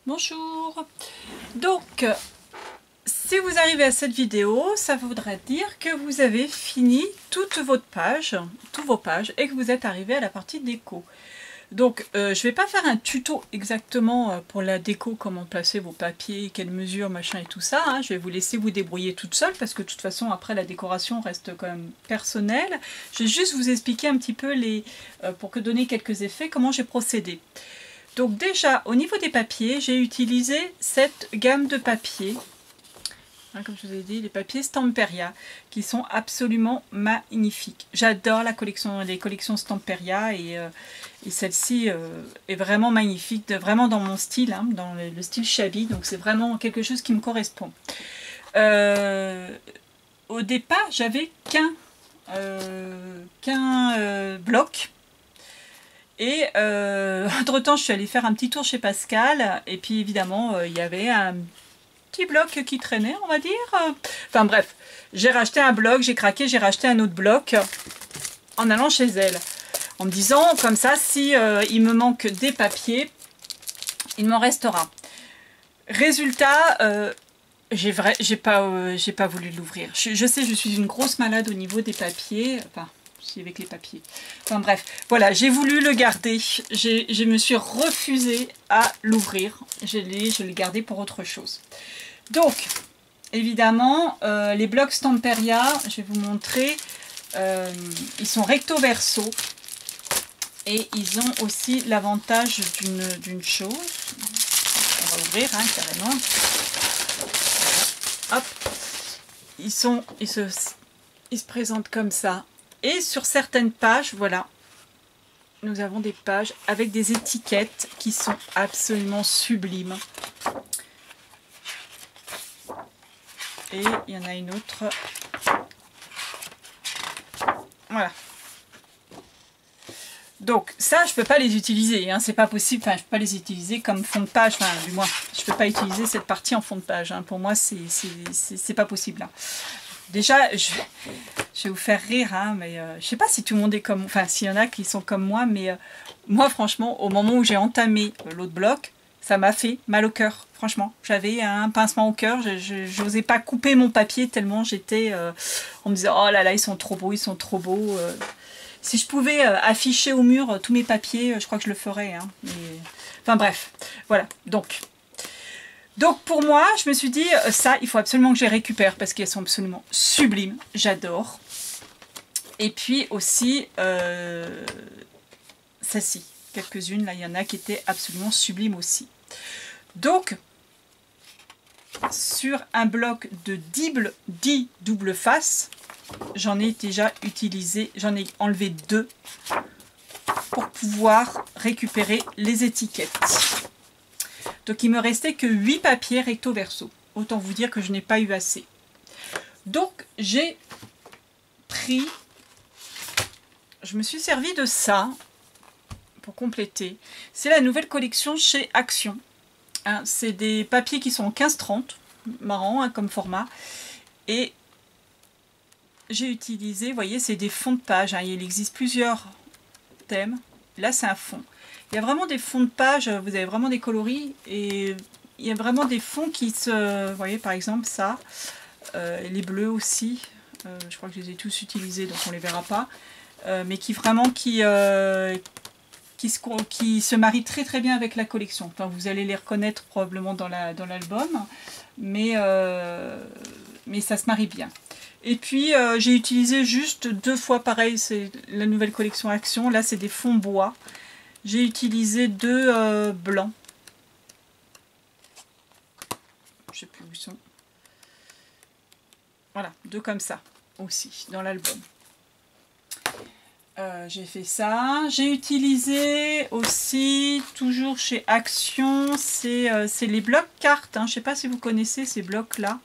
Bonjour. Donc, si vous arrivez à cette vidéo, ça voudrait dire que vous avez fini toutes vos pages, et que vous êtes arrivé à la partie déco. Donc, je ne vais pas faire un tuto exactement pour la déco, comment placer vos papiers, quelles mesures, machin et tout ça. Hein. Je vais vous laisser vous débrouiller toute seule parce que de toute façon, après, la décoration reste quand même personnelle. Je vais juste vous expliquer un petit peu, pour que donner quelques effets, comment j'ai procédé. Donc déjà, au niveau des papiers, j'ai utilisé cette gamme de papiers. Comme je vous ai dit, les papiers Stamperia, qui sont absolument magnifiques. J'adore les collections Stamperia et celle-ci est vraiment magnifique, vraiment dans mon style, hein, dans le style shabby, donc c'est vraiment quelque chose qui me correspond. Au départ, j'avais qu'un bloc. Et entre temps, je suis allée faire un petit tour chez Pascal, et puis évidemment, il y avait un petit bloc qui traînait, on va dire. Enfin bref, j'ai racheté un bloc, j'ai craqué, j'ai racheté un autre bloc en allant chez elle. En me disant, comme ça, si il me manque des papiers, il m'en restera. Résultat, j'ai pas voulu l'ouvrir. Je sais, je suis une grosse malade au niveau des papiers. Enfin, avec les papiers. Enfin bref, voilà, j'ai voulu le garder. Je me suis refusée à l'ouvrir. Je l'ai gardé pour autre chose. Donc, évidemment, les blocs Stamperia, je vais vous montrer, ils sont recto verso. Et ils ont aussi l'avantage d'une chose. On va ouvrir, hein, carrément. Hop. Ils se présentent comme ça. Et sur certaines pages, voilà, nous avons des pages avec des étiquettes qui sont absolument sublimes. Et il y en a une autre. Voilà. Donc ça, je peux pas les utiliser, hein, c'est pas possible. Enfin, je peux pas les utiliser comme fond de page. Enfin, du moins, je peux pas utiliser cette partie en fond de page. Hein. Pour moi, c'est pas possible. Hein. Déjà, je vais vous faire rire, hein, mais je sais pas si tout le monde est comme... Enfin, s'il y en a qui sont comme moi, mais moi, franchement, au moment où j'ai entamé l'autre bloc, ça m'a fait mal au cœur, franchement. J'avais un pincement au cœur, je n'osais pas couper mon papier tellement j'étais... on me disait, oh là là, ils sont trop beaux, ils sont trop beaux. Si je pouvais afficher au mur tous mes papiers, je crois que je le ferais. Hein, mais... Enfin bref, voilà, Donc pour moi, je me suis dit, ça, il faut absolument que je les récupère parce qu'elles sont absolument sublimes. J'adore. Et puis aussi, celle-ci, quelques-unes, là, il y en a qui étaient absolument sublimes aussi. Donc, sur un bloc de 10 double face, j'en ai déjà utilisé, j'en ai enlevé 2 pour pouvoir récupérer les étiquettes. Donc il me restait que 8 papiers recto verso. Autant vous dire que je n'ai pas eu assez. Donc j'ai pris, je me suis servi de ça pour compléter. C'est la nouvelle collection chez Action. Hein, c'est des papiers qui sont en 15-30, marrant hein, comme format. Et j'ai utilisé, vous voyez, c'est des fonds de page. Hein, il existe plusieurs thèmes. Là c'est un fond. Il y a vraiment des fonds de page, vous avez vraiment des coloris et il y a vraiment des fonds qui se... Vous voyez par exemple ça, les bleus aussi, je crois que je les ai tous utilisés donc on ne les verra pas, mais qui vraiment qui se marient très très bien avec la collection. Enfin, vous allez les reconnaître probablement dans l'album, mais ça se marie bien. Et puis j'ai utilisé juste 2 fois pareil, c'est la nouvelle collection Action, là c'est des fonds bois. J'ai utilisé 2 blancs. Je ne sais plus où ils sont. Voilà, 2 comme ça aussi dans l'album. J'ai fait ça. J'ai utilisé aussi, toujours chez Action, c'est les blocs cartes. Hein. Je ne sais pas si vous connaissez ces blocs-là.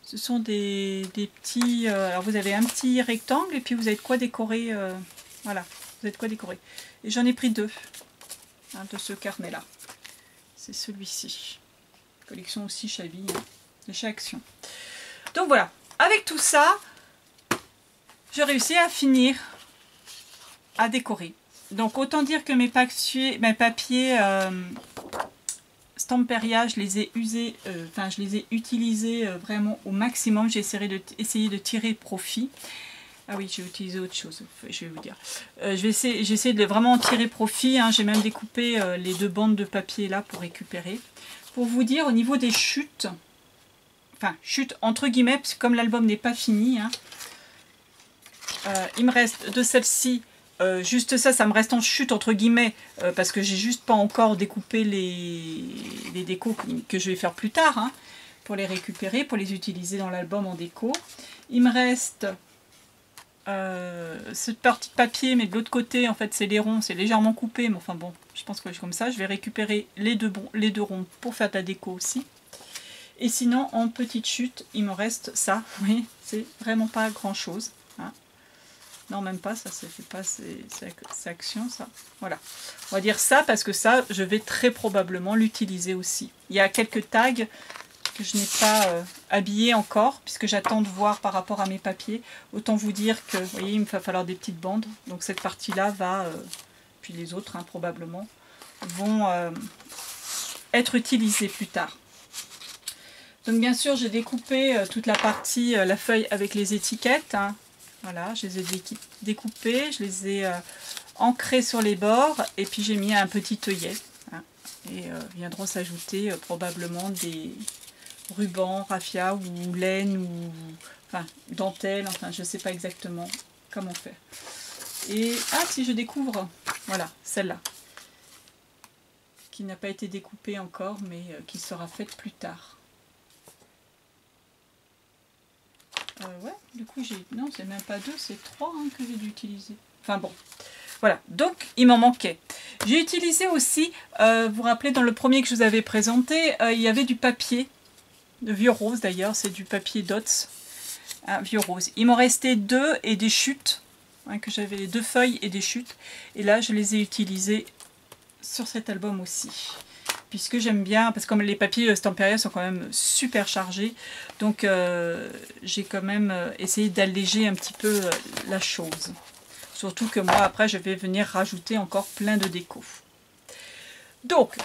Ce sont des petits... alors vous avez un petit rectangle et puis vous avez de quoi décorer. Voilà, vous avez de quoi décorer. Et j'en ai pris 2 hein, de ce carnet-là. C'est celui-ci. Collection aussi Shabby, hein, de chez Action. Donc voilà, avec tout ça, j'ai réussi à finir à décorer. Donc autant dire que mes papiers Stamperia, je les ai usés, enfin je les ai utilisés vraiment au maximum. J'ai essayé de tirer profit. Ah oui, j'ai utilisé autre chose, je vais vous dire. J'ai essayé de vraiment en tirer profit. Hein. J'ai même découpé les 2 bandes de papier là pour récupérer. Pour vous dire, au niveau des chutes, enfin chutes entre guillemets, parce que comme l'album n'est pas fini, hein, il me reste de celle-ci, juste ça me reste en chute entre guillemets, parce que j'ai juste pas encore découpé les décos que je vais faire plus tard, hein, pour les récupérer, pour les utiliser dans l'album en déco. Il me reste cette partie de papier, mais de l'autre côté, en fait, c'est les ronds, c'est légèrement coupé, mais enfin bon, je pense que comme ça, je vais récupérer les deux ronds pour faire de la déco aussi. Et sinon, en petite chute, il me reste ça, oui, c'est vraiment pas grand chose. Hein. Non, même pas, ça, c'est pas, c'est action, ça. Voilà. On va dire ça, parce que ça, je vais très probablement l'utiliser aussi. Il y a quelques tags que je n'ai pas habillé encore, puisque j'attends de voir par rapport à mes papiers. Autant vous dire que, vous voyez, il me va falloir des petites bandes. Donc cette partie-là va, puis les autres, hein, probablement, vont être utilisées plus tard. Donc bien sûr, j'ai découpé toute la partie, la feuille avec les étiquettes. Hein. Voilà, je les ai découpées, je les ai ancrées sur les bords, et puis j'ai mis un petit œillet. Hein. Et viendront s'ajouter probablement des ruban, raffia ou laine ou enfin dentelle, enfin je sais pas exactement comment faire. Et si je découvre, voilà, celle-là qui n'a pas été découpée encore mais qui sera faite plus tard. Ouais, du coup j'ai, non c'est même pas 2, c'est 3 hein, que j'ai dû utiliser. Enfin bon, voilà, donc il m'en manquait. J'ai utilisé aussi, vous vous rappelez dans le premier que je vous avais présenté, il y avait du papier de vieux rose d'ailleurs, c'est du papier Dots, hein, vieux rose. Il m'en restait 2 et des chutes, hein, que j'avais 2 feuilles et des chutes. Et là, je les ai utilisées sur cet album aussi. Puisque j'aime bien, parce que comme les papiers Stamperia sont quand même super chargés, donc j'ai quand même essayé d'alléger un petit peu la chose. Surtout que moi, après, je vais venir rajouter encore plein de déco. Donc,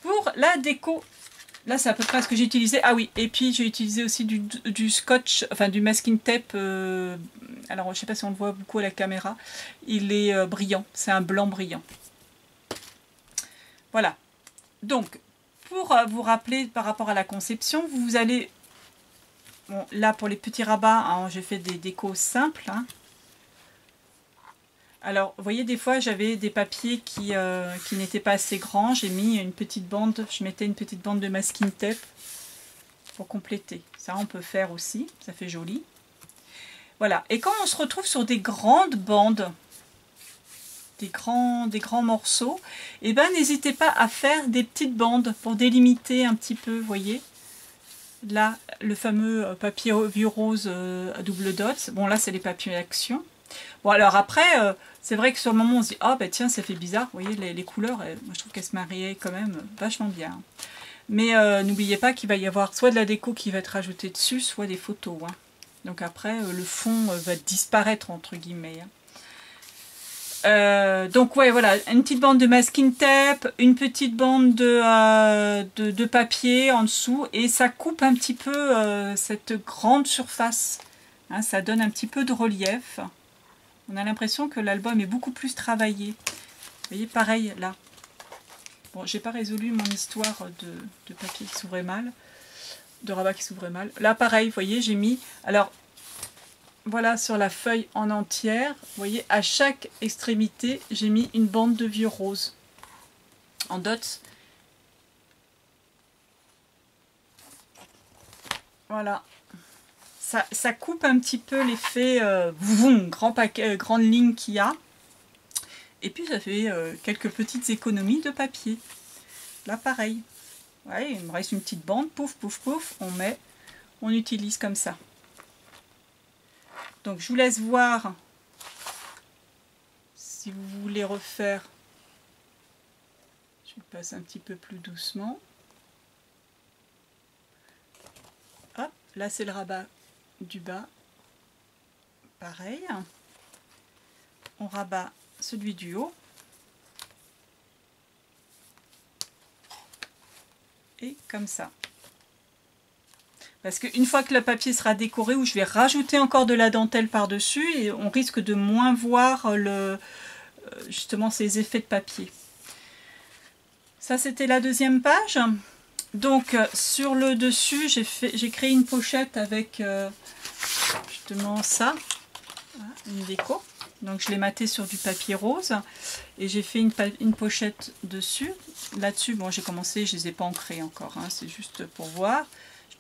pour la déco, là, c'est à peu près ce que j'ai utilisé. Ah oui, et puis j'ai utilisé aussi du scotch, enfin du masking tape. Alors, je ne sais pas si on le voit beaucoup à la caméra. Il est brillant, c'est un blanc brillant. Voilà. Donc, pour vous rappeler par rapport à la conception, vous allez... Bon, là, pour les petits rabats, hein, j'ai fait des décos simples. Hein. Alors, vous voyez, des fois, j'avais des papiers qui n'étaient pas assez grands. J'ai mis une petite bande, je mettais une petite bande de masking tape pour compléter. Ça, on peut faire aussi, ça fait joli. Voilà, et quand on se retrouve sur des grandes bandes, des grands morceaux, et ben n'hésitez pas à faire des petites bandes pour délimiter un petit peu, vous voyez. Là, le fameux papier vieux rose à double dot. Bon, là, c'est les papiers action. Bon, alors après, c'est vrai que sur le moment, on se dit, ah, ben tiens, ça fait bizarre. Vous voyez, les couleurs, moi, je trouve qu'elles se mariaient quand même vachement bien. Mais n'oubliez pas qu'il va y avoir soit de la déco qui va être ajoutée dessus, soit des photos. Hein. Donc après, le fond va disparaître, entre guillemets. Hein. Donc ouais, voilà, une petite bande de masking tape, une petite bande de papier en dessous, et ça coupe un petit peu cette grande surface. Hein, ça donne un petit peu de relief. On a l'impression que l'album est beaucoup plus travaillé. Vous voyez, pareil là. Bon, j'ai pas résolu mon histoire de papier qui s'ouvrait mal, de rabat qui s'ouvrait mal. Là, pareil, vous voyez, j'ai mis... Alors, voilà, sur la feuille en entière, vous voyez, à chaque extrémité, j'ai mis une bande de vieux rose en dots. Voilà. Ça coupe un petit peu l'effet grande ligne qu'il y a. Et puis, ça fait quelques petites économies de papier. Là, pareil. Ouais, il me reste une petite bande, pouf, pouf, pouf, on utilise comme ça. Donc je vous laisse voir si vous voulez refaire. Je passe un petit peu plus doucement. Hop, là c'est le rabat du bas. Pareil. On rabat celui du haut. et comme ça. Parce qu'une fois que le papier sera décoré, où je vais rajouter encore de la dentelle par-dessus, et on risque de moins voir justement ces effets de papier. Ça, c'était la deuxième page. Donc, sur le dessus, j'ai créé une pochette avec justement ça, une déco. Donc, je l'ai maté sur du papier rose et j'ai fait une pochette dessus. Là-dessus, bon, j'ai commencé, je ne les ai pas ancrés encore, hein, c'est juste pour voir.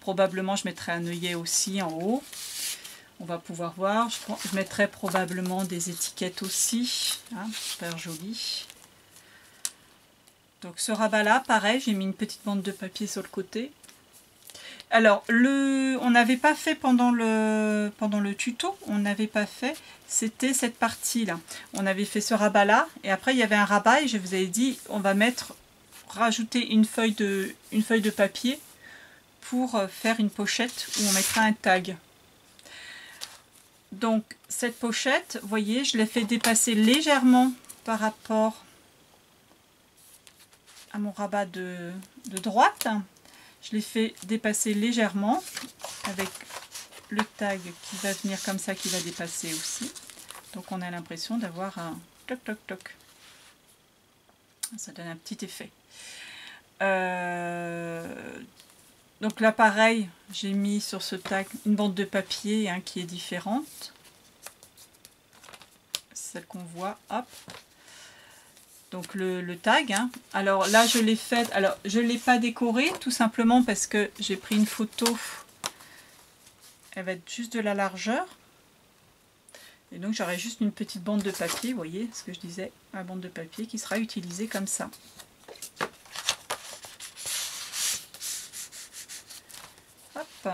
Probablement, je mettrai un œillet aussi en haut. On va pouvoir voir. Je mettrai probablement des étiquettes aussi. Hein, super joli. Donc ce rabat-là, pareil, j'ai mis une petite bande de papier sur le côté. Alors, on n'avait pas fait pendant le tuto, on n'avait pas fait, c'était cette partie-là. On avait fait ce rabat-là, et après il y avait un rabat, et je vous avais dit, on va rajouter une feuille de papier pour faire une pochette où on mettra un tag. Donc cette pochette, vous voyez, je l'ai fait dépasser légèrement par rapport à mon rabat de droite. Je l'ai fait dépasser légèrement avec le tag qui va venir comme ça, qui va dépasser aussi. Donc on a l'impression d'avoir un toc toc toc. Ça donne un petit effet. Donc là, pareil, j'ai mis sur ce tag une bande de papier hein, qui est différente. Celle qu'on voit, hop. Donc le tag. Hein. Alors là, je l'ai fait. Alors, je ne l'ai pas décoré, tout simplement parce que j'ai pris une photo. Elle va être juste de la largeur. Et donc, j'aurai juste une petite bande de papier, vous voyez ce que je disais, une bande de papier qui sera utilisée comme ça. Hop.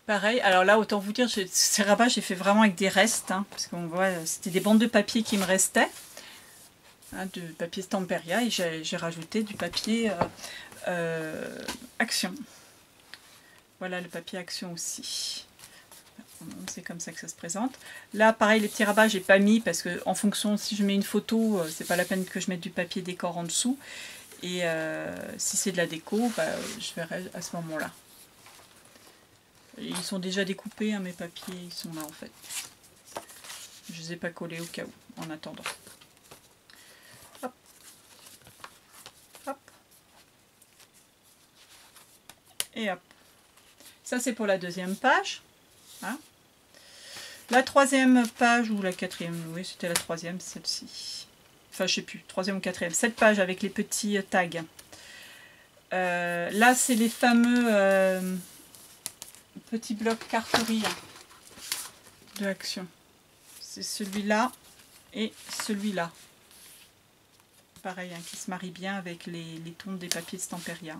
Pareil, alors là, autant vous dire, ces rabats, j'ai fait vraiment avec des restes, hein, parce qu'on voit, c'était des bandes de papier qui me restaient, hein, de papier Stamperia, et j'ai rajouté du papier Action. Voilà le papier Action aussi. C'est comme ça que ça se présente. Là, pareil, les petits rabats, j'ai pas mis, parce que en fonction, si je mets une photo, c'est pas la peine que je mette du papier décor en dessous. Et si c'est de la déco, bah, je verrai à ce moment-là. Ils sont déjà découpés, hein, mes papiers, ils sont là en fait. Je ne les ai pas collés au cas où, en attendant. Hop. Hop. Et hop. Ça c'est pour la deuxième page. Hein. La troisième page, ou la quatrième, oui c'était la troisième, celle-ci. Enfin je sais plus, troisième ou quatrième. Cette page avec les petits tags. Là c'est les fameux... petit bloc carterie de Action. C'est celui-là et celui-là. Pareil, hein, qui se marie bien avec les tons des papiers de Stamperia.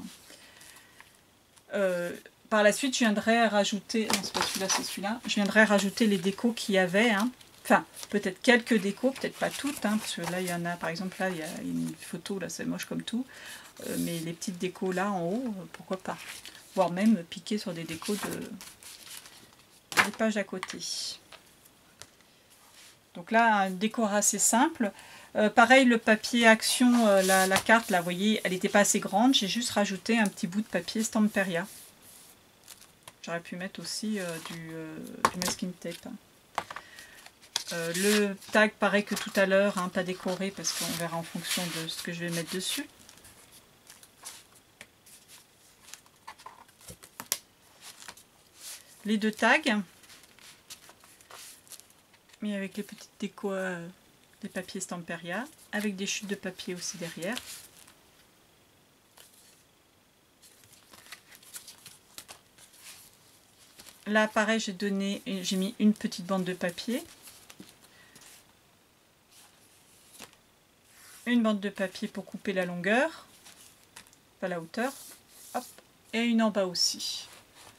Par la suite, je viendrai rajouter... Non, c'est pas celui-là, c'est celui-là. Je viendrai rajouter les décos qu'il y avait. Hein. Enfin, peut-être quelques décos, peut-être pas toutes. Hein, parce que là, il y en a, par exemple, là, il y a une photo, là, c'est moche comme tout. Mais les petites décos là, en haut, pourquoi pas. Voire même piquer sur des décos des pages à côté. Donc là, un décor assez simple. Pareil, le papier Action, la carte, là, vous voyez, elle n'était pas assez grande. J'ai juste rajouté un petit bout de papier Stamperia. J'aurais pu mettre aussi du masking tape. Le tag, pareil que tout à l'heure, hein, pas décoré, parce qu'on verra en fonction de ce que je vais mettre dessus. Les deux tags, mais avec les petites décos des papiers Stamperia, avec des chutes de papier aussi derrière. Là, pareil, j'ai mis une petite bande de papier, une bande de papier pour couper la longueur, pas la hauteur, hop, et une en bas aussi.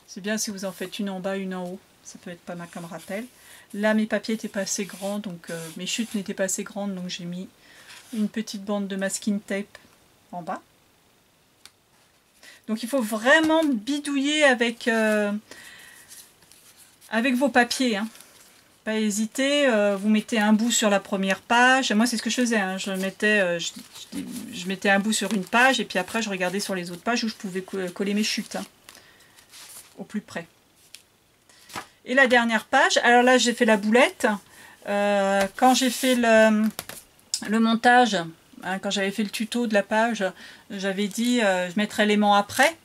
C'est bien si vous en faites une en bas, une en haut. Ça peut être pas mal comme rappel. Là, mes papiers n'étaient pas assez grands, donc mes chutes n'étaient pas assez grandes, donc j'ai mis une petite bande de masking tape en bas. Donc il faut vraiment bidouiller avec vos papiers. Hein. pas hésiter. Vous mettez un bout sur la première page. Moi, c'est ce que je faisais. Hein. Je mettais un bout sur une page et puis après, je regardais sur les autres pages où je pouvais coller mes chutes. Hein, au plus près. Et la dernière page. Alors là, j'ai fait la boulette. Quand j'ai fait le montage, hein, quand j'avais fait le tuto de la page, j'avais dit je mettrai l'aimant après.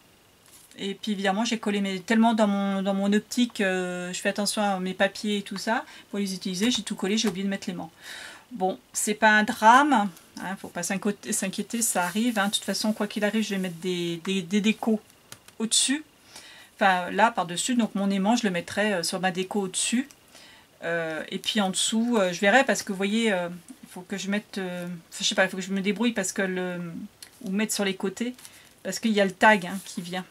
Et puis évidemment, j'ai collé tellement dans mon optique, je fais attention à mes papiers et tout ça, pour les utiliser, j'ai tout collé, j'ai oublié de mettre l'aimant. Bon, c'est pas un drame, hein, faut pas s'inquiéter, ça arrive. Hein. De toute façon, quoi qu'il arrive, je vais mettre des décos au-dessus. Enfin, là, par-dessus, donc mon aimant, je le mettrai sur ma déco au-dessus. Et puis en dessous, je verrai, parce que vous voyez, il faut que je mette... je sais pas, il faut que je me débrouille, parce que ou mettre sur les côtés, parce qu'il y a le tag hein, qui vient.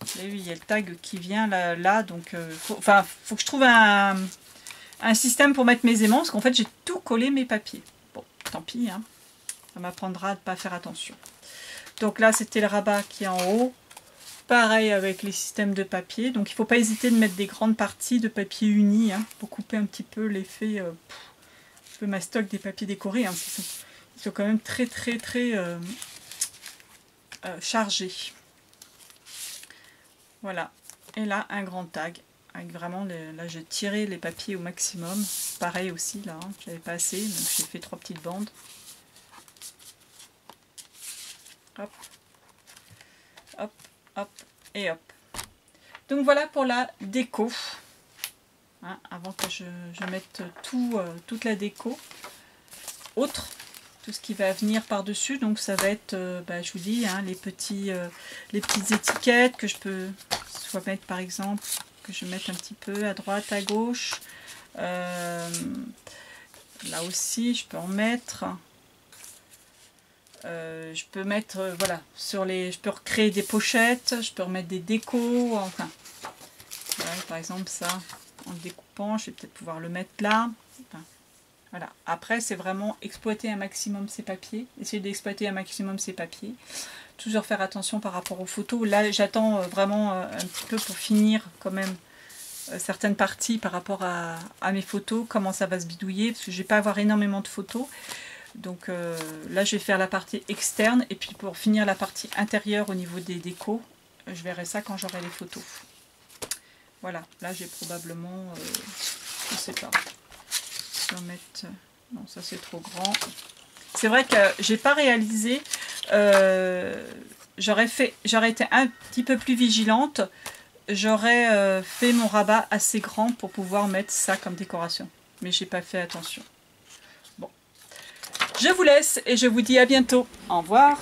Vous avez vu, il y a le tag qui vient là donc faut que je trouve un système pour mettre mes aimants, parce qu'en fait j'ai tout collé mes papiers. Bon, tant pis, hein. Ça m'apprendra de ne pas faire attention. Donc là, c'était le rabat qui est en haut. Pareil avec les systèmes de papier. Donc il ne faut pas hésiter de mettre des grandes parties de papier uni hein, pour couper un petit peu l'effet. Je fais ma stock des papiers décorés. Hein, ils sont quand même très chargés. Voilà, et là un grand tag, avec vraiment, là j'ai tiré les papiers au maximum, pareil aussi là, hein, j'avais pas assez, donc j'ai fait 3 petites bandes. Hop, hop, hop, et hop. Donc voilà pour la déco, hein, avant que je mette toute la déco, autre. Tout ce qui va venir par-dessus, donc ça va être, je vous dis, hein, les petites étiquettes que je peux soit mettre par exemple, que je mette un petit peu à droite, à gauche. Là aussi, je peux en mettre. Je peux mettre, voilà, je peux recréer des pochettes, je peux remettre des décos, enfin. Voilà, par exemple ça, en le découpant, je vais peut-être pouvoir le mettre là. Enfin, voilà. Après, c'est vraiment exploiter un maximum ces papiers. Essayer d'exploiter un maximum ces papiers. Toujours faire attention par rapport aux photos. Là, j'attends vraiment un petit peu pour finir quand même certaines parties par rapport à mes photos. Comment ça va se bidouiller. Parce que je ne vais pas avoir énormément de photos. Donc là, je vais faire la partie externe. Et puis pour finir la partie intérieure au niveau des décos, je verrai ça quand j'aurai les photos. Voilà. Là, j'ai probablement... je ne sais pas. Je vais mettre... Non, ça c'est trop grand. C'est vrai que j'ai pas réalisé. J'aurais été un petit peu plus vigilante. J'aurais fait mon rabat assez grand pour pouvoir mettre ça comme décoration. Mais j'ai pas fait attention. Bon. Je vous laisse et je vous dis à bientôt. Au revoir.